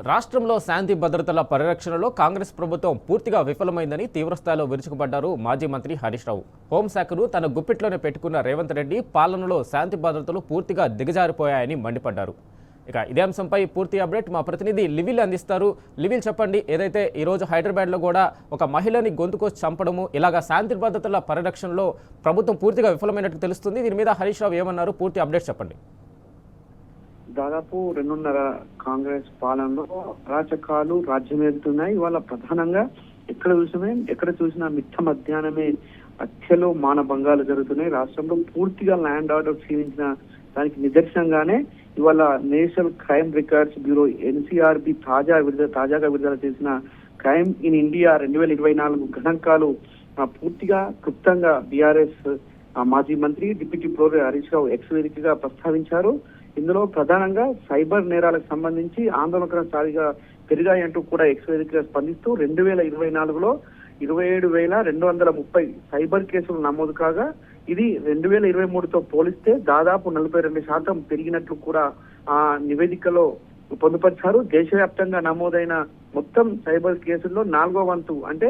రాష్ట్రంలో శాంతి భద్రతల పరిరక్షణలో కాంగ్రెస్ ప్రభుత్వం పూర్తిగా విఫలమైందని తీవ్రస్థాయిలో విరుచుకుపడ్డారు మాజీ మంత్రి హరీష్ రావు. హోంశాఖను తన గుప్పిట్లోనే పెట్టుకున్న రేవంత్ రెడ్డి పాలనలో శాంతి భద్రతలు పూర్తిగా దిగజారిపోయాయని మండిపడ్డారు. ఇక ఇదే అంశంపై పూర్తి అప్డేట్ మా ప్రతినిధి లివిల్ అందిస్తారు. లివిల్ చెప్పండి, ఏదైతే ఈరోజు హైదరాబాద్లో కూడా ఒక మహిళని గొంతుకొచ్చి చంపడము, ఇలాగా శాంతి భద్రతల పరిరక్షణలో ప్రభుత్వం పూర్తిగా విఫలమైనట్టు తెలుస్తుంది. దీని మీద హరీష్ రావు ఏమన్నారు, పూర్తి అప్డేట్ చెప్పండి. దాదాపు 2.5 కాంగ్రెస్ పాలనలో అరాచకాలు రాజ్యమేలుతున్నాయి. ఇవాళ ప్రధానంగా ఎక్కడ చూసినా మిట్ట మధ్యాహ్నమే హత్యలు మానభంగాలు జరుగుతున్నాయి. రాష్ట్రంలో పూర్తిగా ల్యాండ్ ఆర్డర్ క్షీణించిన దానికి నిదర్శనంగానే ఇవాళ national crime records bureau NCRB తాజాగా విడుదల చేసిన క్రైమ్ ఇన్ ఇండియా 2024 గణాంకాలు పూర్తిగా క్లుప్తంగా బీఆర్ఎస్ మాజీ మంత్రి deputy professor Harish Rao X వేదికగా ప్రస్తావించారు. ఇందులో ప్రధానంగా సైబర్ నేరాలకు సంబంధించి ఆందోళనకర స్థాయిగా పెరిగాయంటూ కూడా ఎక్స్ వేదికగా స్పందిస్తూ 2024లో 27,230 సైబర్ కేసులు నమోదు కాగా ఇది 2023తో పోలిస్తే దాదాపు 42% పెరిగినట్లు కూడా ఆ నివేదికలో పొందుపరిచారు. దేశవ్యాప్తంగా నమోదైన మొత్తం సైబర్ కేసుల్లో 4వ వంతు అంటే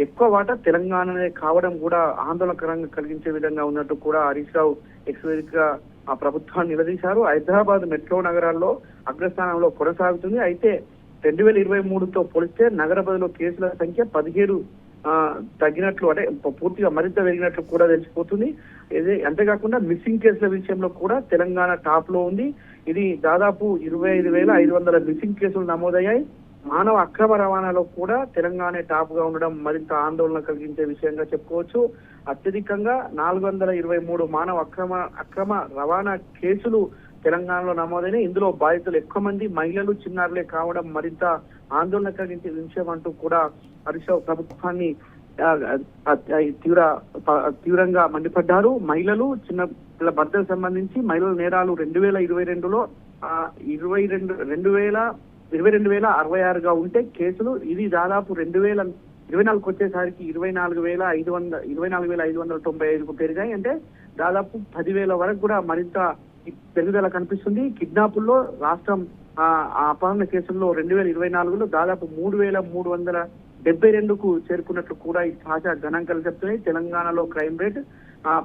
ఎక్కువ వాటా తెలంగాణనే కావడం కూడా ఆందోళనకరంగా కలిగించే విధంగా ఉన్నట్టు కూడా హరీష్ రావు ఎక్స్ వేదికగా ఆ ప్రభుత్వాన్ని నిలదీశారు. హైదరాబాద్ మెట్రో నగరాల్లో అగ్రస్థానంలో కొనసాగుతుంది. అయితే 2023తో పోలిస్తే నగర బదిలో కేసుల సంఖ్య 17 తగ్గినట్లు, అంటే పూర్తిగా మరింత పెరిగినట్లు కూడా తెలిసిపోతుంది. అంతేకాకుండా మిస్సింగ్ కేసుల విషయంలో కూడా తెలంగాణ టాప్ లో ఉంది. ఇది దాదాపు 25,500 మిస్సింగ్ కేసులు నమోదయ్యాయి. మానవ అక్రమ రవాణాలో కూడా తెలంగాణ టాప్ గా ఉండడం మరింత ఆందోళన కలిగించే విషయంగా చెప్పుకోవచ్చు. అత్యధికంగా 423 మానవ అక్రమ రవాణా కేసులు తెలంగాణలో నమోదైన. ఇందులో బాధితులు ఎక్కువ మంది మహిళలు, చిన్నారులే కావడం మరింత ఆందోళన కలిగించే విషయం అంటూ కూడా హరీష్ రావు ప్రభుత్వాన్ని తీవ్రంగా మండిపడ్డారు. మహిళలు, చిన్న పిల్లల భర్తలకు సంబంధించి మహిళల నేరాలు 2022లో 22,066గా ఉంటే కేసులు ఇది దాదాపు 2024 వచ్చేసరికి 24,595కు పెరిగాయి. అంటే దాదాపు 10,000 వరకు కూడా మరింత పెరుగుదల కనిపిస్తుంది. కిడ్నాపుల్లో రాష్ట్రం అపహరణ కేసుల్లో 2024లో దాదాపు 3,372కు చేరుకున్నట్లు కూడా ఈ తాజా గణాంకాలు చెప్తున్నాయి. తెలంగాణలో క్రైమ్ రేట్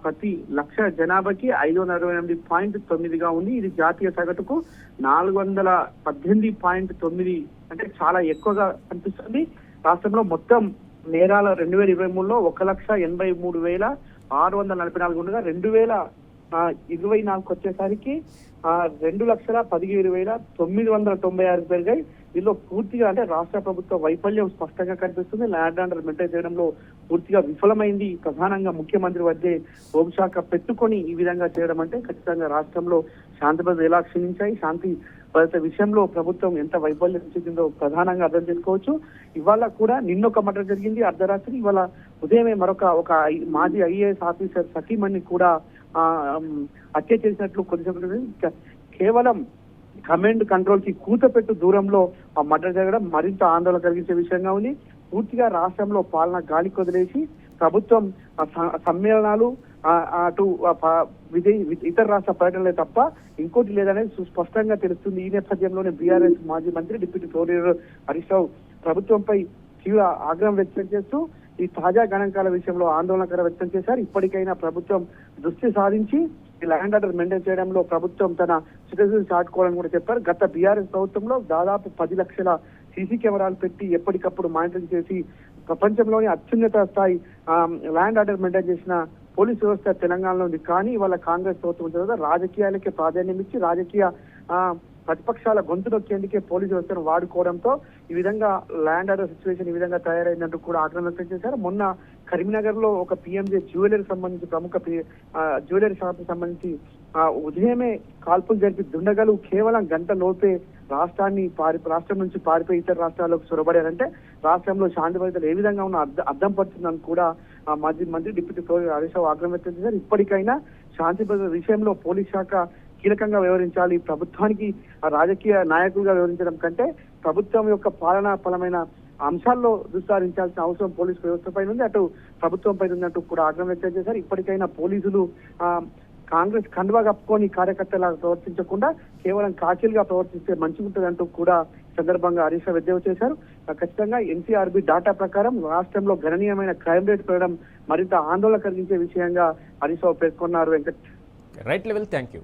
ప్రతి 1,00,000 జనాభాకి 548.9గా ఉంది. ఇది జాతీయ సగటుకు 418.9, అంటే చాలా ఎక్కువగా కనిపిస్తుంది. రాష్ట్రంలో మొత్తం నేరాల 2023లో 1,83,644 ఉండగా 2024 వచ్చేసరికి 2,17,996 పెరిగాయి. దీనిలో పూర్తిగా అంటే రాష్ట్ర ప్రభుత్వ వైఫల్యం స్పష్టంగా కనిపిస్తుంది. ల్యాండ్ ఆర్డర్ మెయింటైన్ చేయడంలో పూర్తిగా విఫలమైంది. ప్రధానంగా ముఖ్యమంత్రి వద్దే హోంశాఖ పెట్టుకొని ఈ విధంగా చేయడం అంటే ఖచ్చితంగా రాష్ట్రంలో శాంతి భద్రతలు ఎలా క్షీణించాయి, శాంతి భద్రత విషయంలో ప్రభుత్వం ఎంత వైఫల్యం చెందిందో ప్రధానంగా అర్థం చేసుకోవచ్చు. ఇవాళ కూడా నిన్నొక మర్డర్ జరిగింది అర్ధరాత్రి. ఇవాళ ఉదయమే ఒక మాజీ IAS ఆఫీసర్ సతీమణి కూడా హత్య చేసినట్లు కొంచెం కేవలం కమాండ్ కంట్రోల్ కి కూతపెట్టు దూరంలో ఆ మర్డర్ జరగడం మరింత ఆందోళన కలిగించే విషయంగా ఉంది. పూర్తిగా రాష్ట్రంలో పాలన గాలి కొదిలేసి ప్రభుత్వం సమ్మేళనాలు అటు ఇతర రాష్ట్ర పర్యటనలే తప్ప ఇంకోటి లేదనేది స్పష్టంగా తెలుస్తుంది. ఈ నేపథ్యంలోనే బీఆర్ఎస్ మాజీ మంత్రి డిప్యూటీ ప్రొఫెసర్ హరీష్ రావు ప్రభుత్వంపై తీవ్ర ఆగ్రహం వ్యక్తం చేస్తూ ఈ తాజా గణాంకాల విషయంలో ఆందోళనకర వ్యక్తం చేశారు. ఇప్పటికైనా ప్రభుత్వం దృష్టి సాధించి ఈ ల్యాండ్ ఆర్డర్ మెయింటైన్ చేయడంలో ప్రభుత్వం తన సిటిజన్స్ చాటుకోవాలని కూడా చెప్పారు. గత బీఆర్ఎస్ ప్రభుత్వంలో దాదాపు 10 లక్షల సీసీ కెమెరాలు పెట్టి ఎప్పటికప్పుడు మానిటరింగ్ చేసి ప్రపంచంలోని అత్యున్నత స్థాయి ల్యాండ్ ఆర్డర్ మెయింటైన్ చేసిన పోలీస్ వ్యవస్థ తెలంగాణలో ఉంది. కానీ ఇవాళ కాంగ్రెస్ ప్రభుత్వం తర్వాత రాజకీయాలకే ప్రాధాన్యం ఇచ్చి రాజకీయ ప్రతిపక్షాల గొంతు నొక్కేందుకే పోలీసు వ్యవస్థను వాడుకోవడంతో ఈ విధంగా ల్యాండ్ ఆర్డర్ సిచ్యువేషన్ ఈ విధంగా తయారైందంటూ కూడా ఆగ్రహం వ్యక్తం చేశారు. మొన్న కరీంనగర్ లో ఒక PMJ జ్యువెలరీ సంబంధించి ప్రముఖ జ్యువెలరీ షాప్ సంబంధించి ఉదయమే కాల్పులు జరిపి దుండగలు కేవలం గంట లోపే రాష్ట్రం నుంచి పారిపోయి ఇతర రాష్ట్రాలకు చొరబడారంటే రాష్ట్రంలో శాంతి భద్రతలు ఏ విధంగా ఉన్న అర్థం పడుతుందని కూడా మాజీ మంత్రి డిప్యూటీ ప్రొఫెసర్ హరీష్ రావు ఆగ్రహం వ్యక్తం చేశారు. ఇప్పటికైనా శాంతి భద్రత విషయంలో పోలీస్ శాఖ కీలకంగా వ్యవహరించాలి. ప్రభుత్వానికి రాజకీయ నాయకులుగా వ్యవహరించడం కంటే ప్రభుత్వం యొక్క పాలనా పరమైన అంశాల్లో దృష్టి అవసరం పోలీసు వ్యవస్థ పైన ఉంది, అటు ప్రభుత్వం పైన ఉన్నట్టు కూడా ఆగ్రహం వ్యక్తం చేశారు. ఇప్పటికైనా పోలీసులు కాంగ్రెస్ కండువా కప్పుకొని కార్యకర్తలా ప్రవర్తించకుండా కేవలం కాచీలుగా ప్రవర్తిస్తే మంచిగుంటుందంటూ కూడా సందర్భంగా హరీష్ రావు ఎద్దేవా చేశారు. ఖచ్చితంగా ఎన్సీఆర్బీ డాటా ప్రకారం రాష్ట్రంలో గణనీయమైన క్రైమ్ రేట్ పెరగడం మరింత ఆందోళన కలిగించే విషయంగా హరీష్ రావు పేర్కొన్నారు. Venkat. Right level, thank you.